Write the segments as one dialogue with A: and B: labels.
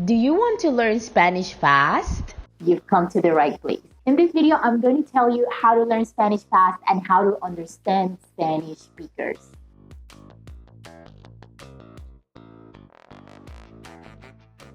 A: Do you want to learn Spanish fast?
B: You've come to the right place. In this video, I'm going to tell you how to learn Spanish fast and how to understand Spanish speakers.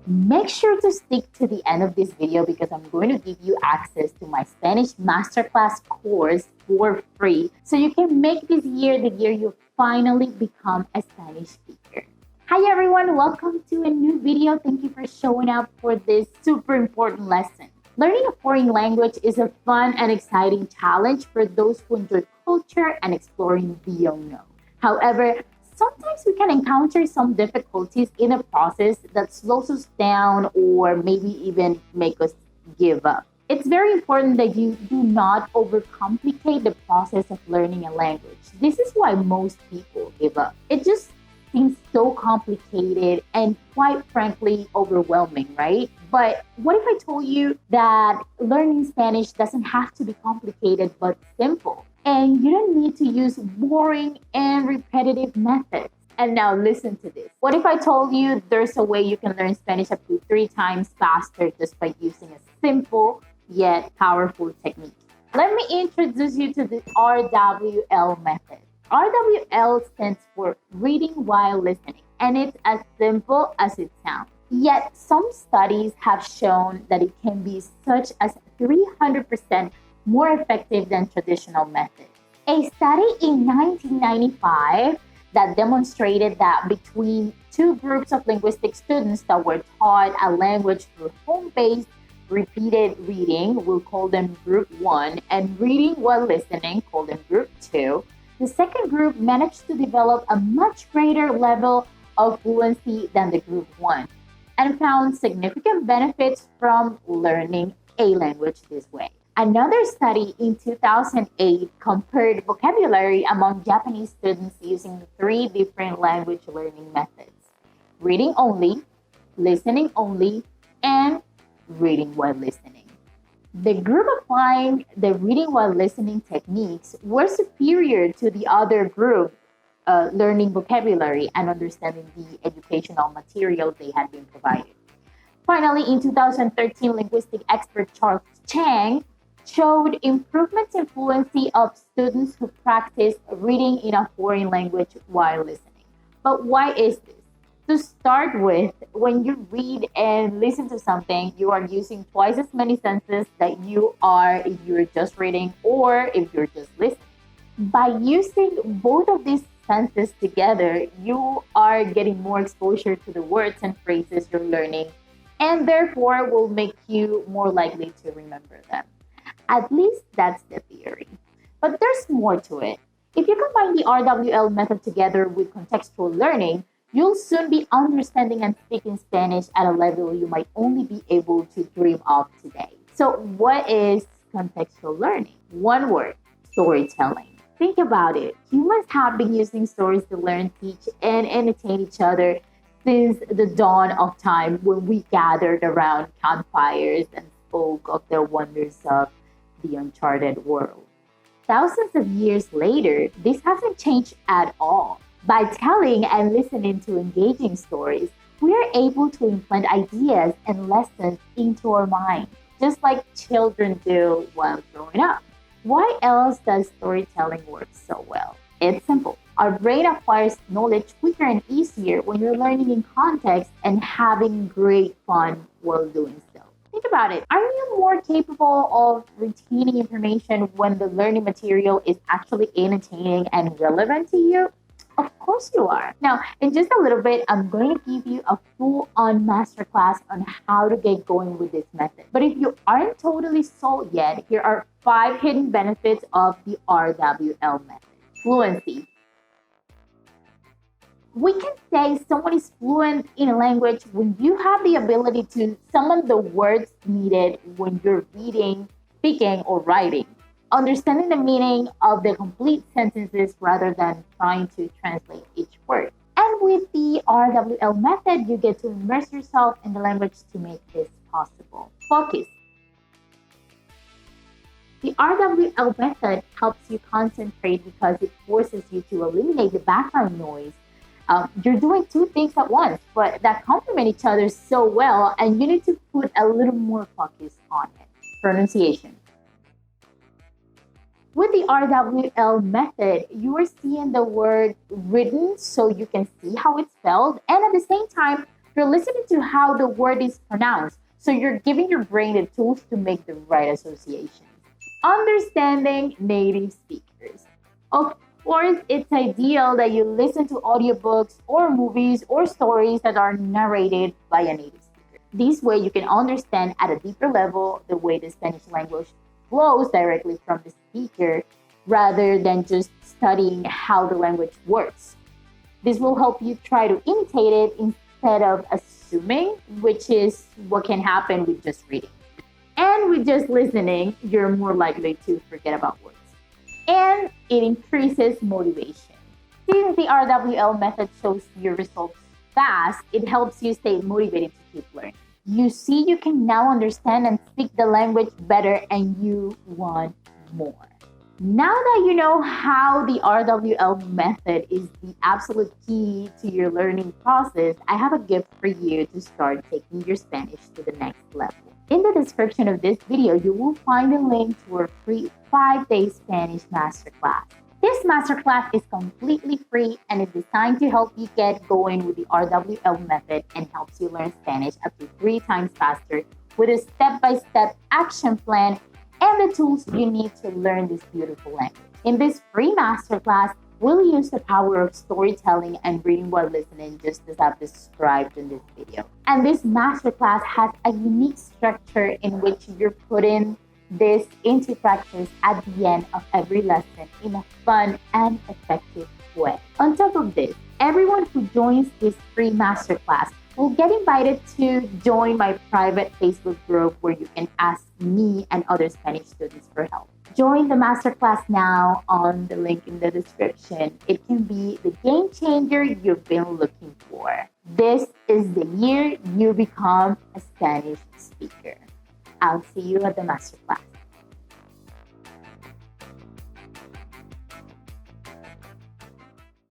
B: Make sure to stick to the end of this video because I'm going to give you access to my Spanish masterclass course for free so you can make this year the year you finally become a Spanish speaker. Hi everyone, welcome to a new video. Thank you for showing up for this super important lesson. Learning a foreign language is a fun and exciting challenge for those who enjoy culture and exploring the unknown. However, sometimes we can encounter some difficulties in the process that slows us down or maybe even make us give up. It's very important that you do not overcomplicate the process of learning a language. This is why most people give up. It just seems so complicated and quite frankly overwhelming, right? But what if I told you that learning Spanish doesn't have to be complicated but simple? And you don't need to use boring and repetitive methods. And now listen to this. What if I told you there's a way you can learn Spanish up to 3 times faster just by using a simple yet powerful technique? Let me introduce you to the RWL method. RWL stands for reading while listening, and it's as simple as it sounds. Yet some studies have shown that it can be such as 300% more effective than traditional methods. A study in 1995 that demonstrated that between two groups of linguistic students that were taught a language through home-based repeated reading, we'll call them group 1, and reading while listening, call them group 2, the second group managed to develop a much greater level of fluency than the group 1 and found significant benefits from learning a language this way. Another study in 2008 compared vocabulary among Japanese students using 3 different language learning methods: reading only, listening only, and reading while listening. The group applying the reading while listening techniques were superior to the other group learning vocabulary and understanding the educational material they had been provided. Finally, in 2013, linguistic expert Charles Chang showed improvements in fluency of students who practiced reading in a foreign language while listening. But why is this? To start with, when you read and listen to something, you are using twice as many senses that you are if you're just reading or if you're just listening. By using both of these senses together, you are getting more exposure to the words and phrases you're learning, and therefore will make you more likely to remember them. At least that's the theory. But there's more to it. If you combine the RWL method together with contextual learning, you'll soon be understanding and speaking Spanish at a level you might only be able to dream of today. So what is contextual learning? One word: storytelling. Think about it. Humans have been using stories to learn, teach, and entertain each other since the dawn of time, when we gathered around campfires and spoke of the wonders of the uncharted world. Thousands of years later, this hasn't changed at all. By telling and listening to engaging stories, we are able to implant ideas and lessons into our minds, just like children do while growing up. Why else does storytelling work so well? It's simple. Our brain acquires knowledge quicker and easier when you're learning in context and having great fun while doing so. Think about it. Are you more capable of retaining information when the learning material is actually entertaining and relevant to you? Of course you are. Now, in just a little bit, I'm going to give you a full-on masterclass on how to get going with this method. But if you aren't totally sold yet, here are 5 hidden benefits of the RWL method. Fluency. We can say someone is fluent in a language when you have the ability to summon the words needed when you're reading, speaking, or writing. Understanding the meaning of the complete sentences rather than trying to translate each word. And with the RWL method, you get to immerse yourself in the language to make this possible. Focus. The RWL method helps you concentrate because it forces you to eliminate the background noise You're doing two things at once, but that complement each other so well, and you need to put a little more focus on it. Pronunciation. With the RWL method, you are seeing the word written so you can see how it's spelled, and at the same time, you're listening to how the word is pronounced. So you're giving your brain the tools to make the right associations. Understanding native speakers. Of course, it's ideal that you listen to audiobooks or movies or stories that are narrated by a native speaker. This way, you can understand at a deeper level the way the Spanish language flows directly from the speaker rather than just studying how the language works. This will help you try to imitate it instead of assuming, which is what can happen with just reading. And with just listening, you're more likely to forget about words. And it increases motivation. Since the RWL method shows your results fast, it helps you stay motivated to keep learning. You see, you can now understand and speak the language better, and you want more. Now that you know how the RWL method is the absolute key to your learning process, I have a gift for you to start taking your Spanish to the next level. In the description of this video, you will find a link to our free 5-day Spanish masterclass. This masterclass is completely free and is designed to help you get going with the RWL method and helps you learn Spanish up to 3 times faster with a step-by-step action plan and the tools you need to learn this beautiful language. In this free masterclass, we'll use the power of storytelling and reading while listening, just as I've described in this video. And this masterclass has a unique structure in which you're putting this into practice at the end of every lesson in a fun and effective way. On top of this, everyone who joins this free masterclass will get invited to join my private Facebook group where you can ask me and other Spanish students for help. Join the masterclass now on the link in the description. It can be the game changer you've been looking for. This is the year you become a Spanish speaker. I'll see you at the masterclass.